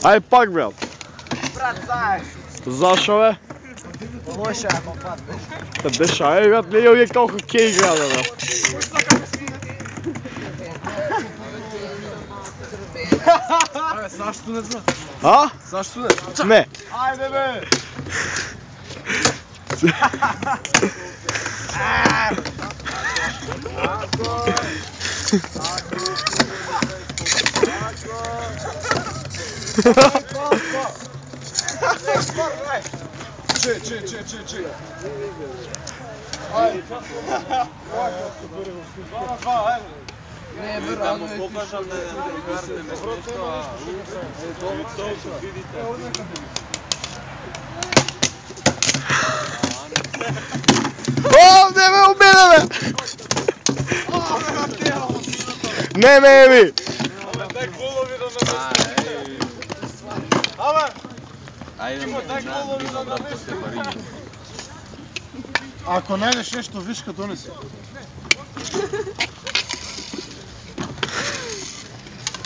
Ај пак, брат. Брат, знаеш. Зашо, бе? Лоша, ако паднеш. Те беше, ај, брат, не је како хокеј играда, бе. Зашто не знам? А? Зашто не? Не. Ајде, бе! Че. Ајде. Не, веројатно е покажам да карате без нешто, видите. О, не ме убеде, бе! Не ме еби! Дай голови да намести. Абе! Ајде, Ако најдеш нешто вишка, донеси.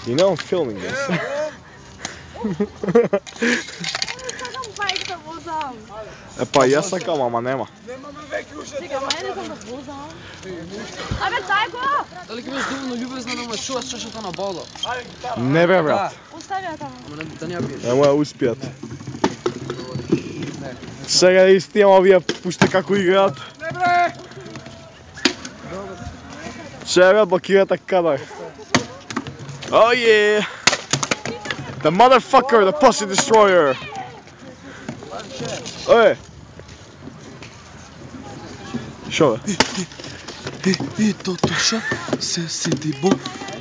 You know I'm filming this. Бајка возам. Па јас сакам, ама нема. Сега, мајде сам да возам. Абе, дај го! Дали ќе бидеш доволно љубезна да ме чуваш чашата на Бало? Не бе, брат. Остави ја таму. Ама да не ја пиеш. Нема ја успијат. Сега истијам овие пуште како играат. Не, бре! Че, бе, блокирате кадар. Oh yeah! The motherfucker, the pussy destroyer! Ой! Шо, бе? Тоша се седимо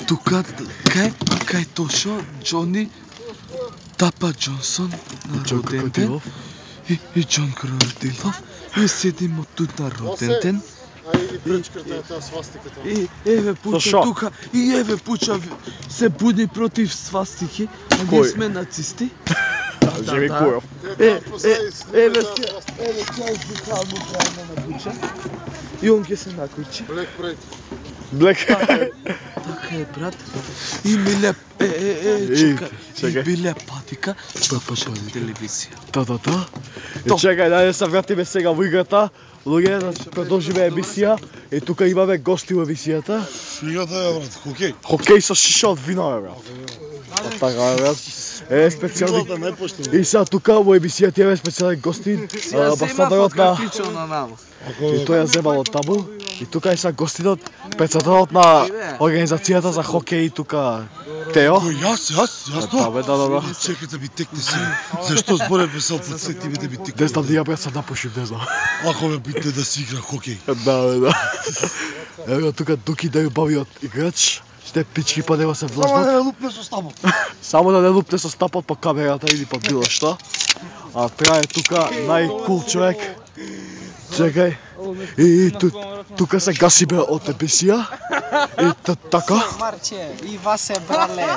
тука кај Тоша Џони Тапа Џонсон на роден ден и Џон Крокодилов и седимо тут на роден ден. Еве пуча тука и еве пуча се буди против свастики, а ние сме нацисти. Жеми Куров. Еве тя избухално правено на пуча. И он ќе се накојчи. Блек. Така е, брат. И миле чекај. И биле патика што паша телевизија. Да. И чекај, дај да се вратиме сега во играта. Луѓе, да продолжиме емисија. И тука имаме гости во емисијата. Играта е, брат, хокеј. Хокеј со шиша од вино, бе, брат. Така е, брат. Специјални. И сега тука во емисијата имаме специјални гости. Амбасадорот на... И тој ја земал од табу. И тука е сега гостинот, председателот на организацијата за хокеј тука Тео. Јас? Да, бе, да. Чекай да ми текне си. Зашто збореме се подсетиме да ми текне? Не знам да ја брат се напушим, не знам. Ако ме битне да си игра хокеј. Да. Ево тука Дуки да ја бавиот играч. Ште пички па нема се влажнат. Само да не лупне со стапот. Само да не лупне со стапот по камерата или па било што. А трае тука најкул човек. Чекај. И тука се гасиме од емисија. И така. Марче, и вас е брале.